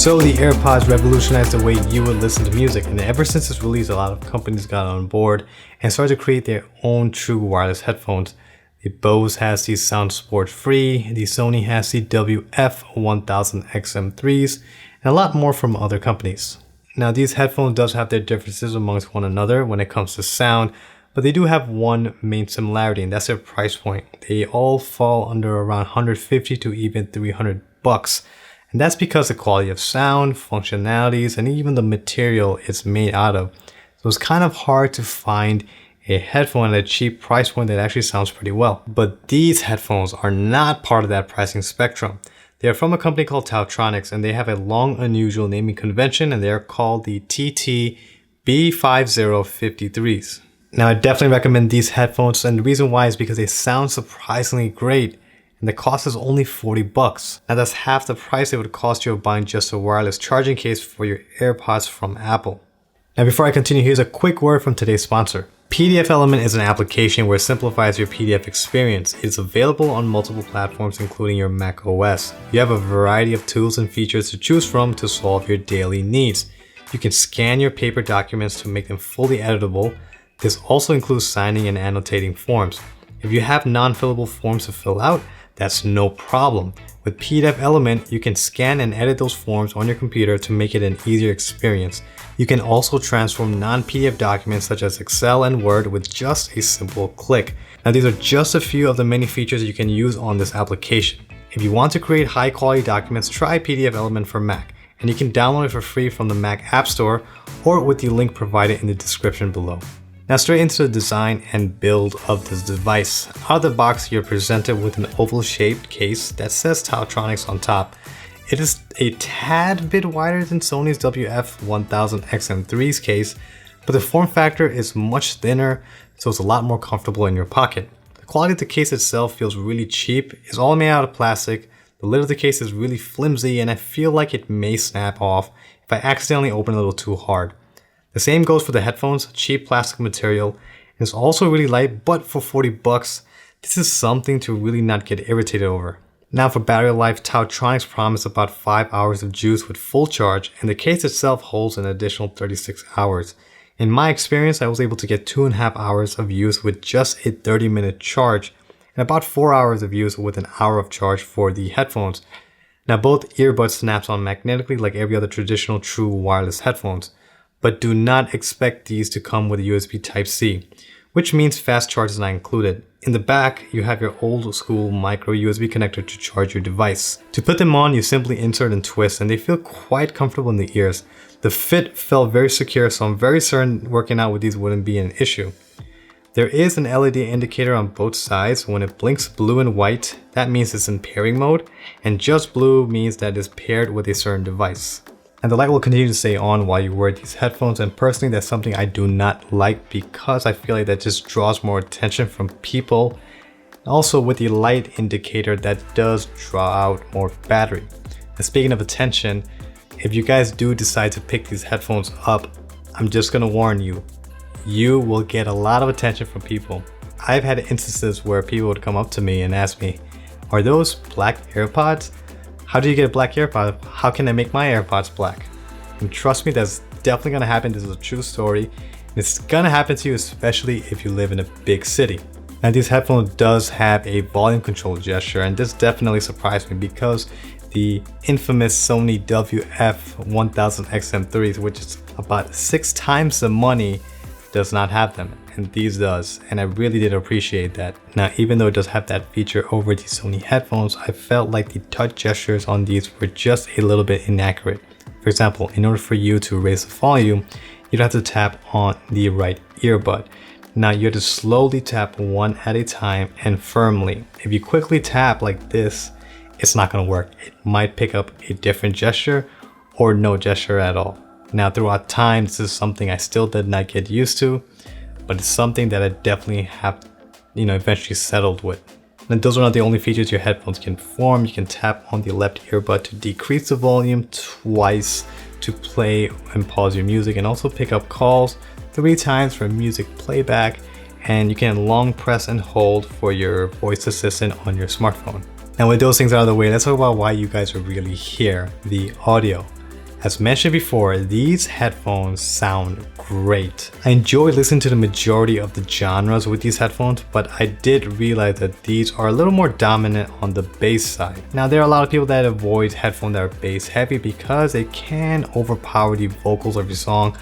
So the AirPods revolutionized the way you would listen to music, and ever since its release, a lot of companies got on board and started to create their own true wireless headphones. The Bose has the Sound Sport Free, the Sony has the WF-1000XM3s, and a lot more from other companies. Now these headphones does have their differences amongst one another when it comes to sound, but they do have one main similarity, and that's their price point. They all fall under around $150 to even $300. And that's because the quality of sound, functionalities, and even the material it's made out of. So it's kind of hard to find a headphone at a cheap price point that actually sounds pretty well. But these headphones are not part of that pricing spectrum. They are from a company called TaoTronics, and they have a long, unusual naming convention, and they are called the TT-BH053s. Now, I definitely recommend these headphones, and the reason why is because they sound surprisingly great. And the cost is only $40. Now that's half the price it would cost you of buying just a wireless charging case for your AirPods from Apple. Now before I continue, here's a quick word from today's sponsor. PDF Element is an application where it simplifies your PDF experience. It's available on multiple platforms including your Mac OS. You have a variety of tools and features to choose from to solve your daily needs. You can scan your paper documents to make them fully editable. This also includes signing and annotating forms. If you have non-fillable forms to fill out, that's no problem. With PDF Element, you can scan and edit those forms on your computer to make it an easier experience. You can also transform non-PDF documents such as Excel and Word with just a simple click. Now these are just a few of the many features you can use on this application. If you want to create high quality documents, try PDF Element for Mac, and you can download it for free from the Mac App Store or with the link provided in the description below. Now straight into the design and build of this device. Out of the box, you're presented with an oval shaped case that says TaoTronics on top. It is a tad bit wider than Sony's WF-1000XM3's case, but the form factor is much thinner, so it's a lot more comfortable in your pocket. The quality of the case itself feels really cheap. It's all made out of plastic. The lid of the case is really flimsy, and I feel like it may snap off if I accidentally open it a little too hard. The same goes for the headphones, cheap plastic material, and it's also really light, but for $40, this is something to really not get irritated over. Now for battery life, TaoTronics promised about 5 hours of juice with full charge, and the case itself holds an additional 36 hours. In my experience, I was able to get 2.5 hours of use with just a 30-minute charge, and about 4 hours of use with an hour of charge for the headphones. Now both earbuds snaps on magnetically like every other traditional true wireless headphones. But do not expect these to come with a USB Type-C, which means fast charge is not included. In the back, you have your old school micro USB connector to charge your device. To put them on, you simply insert and twist, and they feel quite comfortable in the ears. The fit felt very secure, so I'm very certain working out with these wouldn't be an issue. There is an LED indicator on both sides. When it blinks blue and white, that means it's in pairing mode, and just blue means that it's paired with a certain device. And the light will continue to stay on while you wear these headphones, and personally that's something I do not like because I feel like that just draws more attention from people. Also with the light indicator, that does draw out more battery. And speaking of attention, if you guys do decide to pick these headphones up, I'm just gonna warn you, you will get a lot of attention from people. I've had instances where people would come up to me and ask me, are those black AirPods? How do you get a black AirPod? How can I make my AirPods black? And trust me, that's definitely gonna happen. This is a true story. And it's gonna happen to you, especially if you live in a big city. Now these headphones does have a volume control gesture, and this definitely surprised me because the infamous Sony WF-1000XM3s, which is about 6 times the money, does not have them, and these does, and I really did appreciate that. Now even though it does have that feature over the Sony headphones, I felt like the touch gestures on these were just a little bit inaccurate. For example, in order for you to raise the volume, you'd have to tap on the right earbud. Now you have to slowly tap one at a time and firmly. If you quickly tap like this, it's not going to work. It might pick up a different gesture or no gesture at all. Now throughout time, this is something I still did not get used to, but it's something that I definitely have, eventually settled with. And those are not the only features your headphones can perform. You can tap on the left earbud to decrease the volume twice to play and pause your music, and also pick up calls 3 times for music playback, and you can long press and hold for your voice assistant on your smartphone. Now with those things out of the way, let's talk about why you guys are really here, the audio. As mentioned before, these headphones sound great. I enjoy listening to the majority of the genres with these headphones, but I did realize that these are a little more dominant on the bass side. Now, there are a lot of people that avoid headphones that are bass heavy because they can overpower the vocals of your song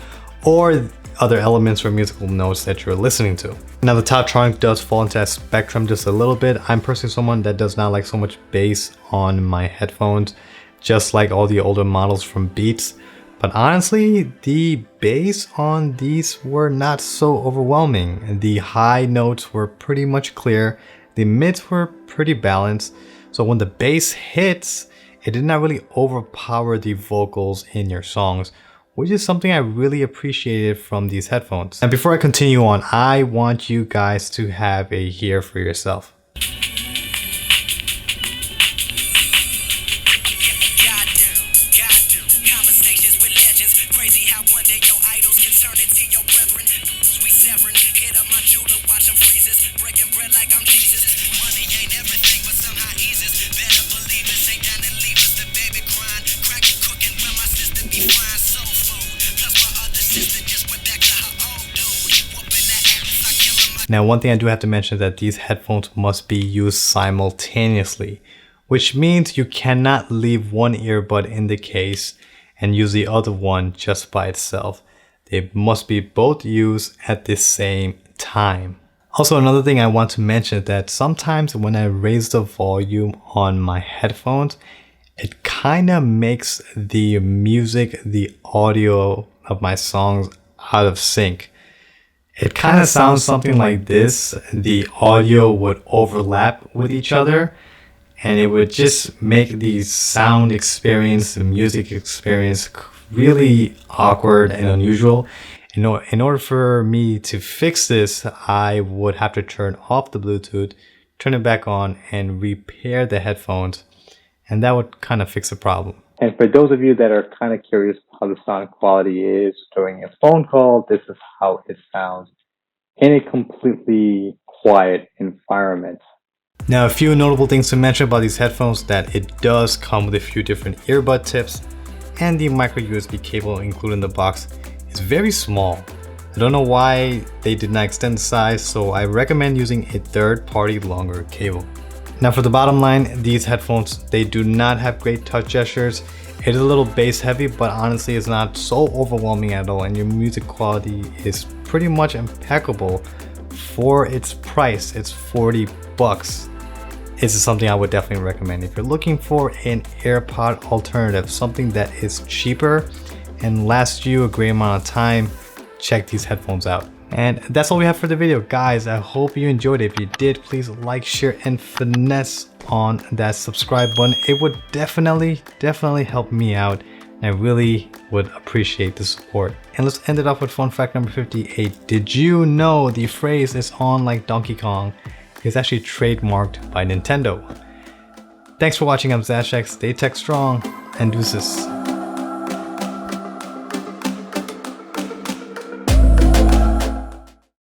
or other elements or musical notes that you're listening to. Now, the TaoTronics does fall into that spectrum just a little bit. I'm personally someone that does not like so much bass on my headphones, just like all the older models from Beats. But honestly, the bass on these were not so overwhelming. The high notes were pretty much clear. The mids were pretty balanced. So when the bass hits, it did not really overpower the vocals in your songs, which is something I really appreciated from these headphones. And before I continue on, I want you guys to have a hear for yourself. Now, one thing I do have to mention is that these headphones must be used simultaneously, which means you cannot leave one earbud in the case and use the other one just by itself. They must be both used at the same time. Also, another thing I want to mention is that sometimes when I raise the volume on my headphones, it kind of makes the music, the audio of my songs out of sync. It kind of sounds something like this. The audio would overlap with each other and it would just make the sound experience, the music experience really awkward and unusual. In order for me to fix this, I would have to turn off the Bluetooth, turn it back on and repair the headphones, and that would kind of fix the problem. And for those of you that are kind of curious how the sound quality is during a phone call, this is how it sounds in a completely quiet environment. Now, a few notable things to mention about these headphones: that it does come with a few different earbud tips, and the micro USB cable included in the box is very small. I don't know why they did not extend the size, so I recommend using a third-party longer cable. Now, for the bottom line, these headphones, they do not have great touch gestures. It is a little bass heavy, but honestly it's not so overwhelming at all, and your music quality is pretty much impeccable for its price. It's 40 bucks. This is something I would definitely recommend. If you're looking for an AirPod alternative, something that is cheaper and lasts you a great amount of time, check these headphones out. And that's all we have for the video, guys. I hope you enjoyed it. If you did, please like, share, and finesse on that subscribe button. It would definitely help me out, and I really would appreciate the support. And let's end it off with fun fact number 58. Did you know the phrase "is on like Donkey Kong" is actually trademarked by Nintendo? Thanks for watching. I'm Zashak. Stay tech strong and deuces.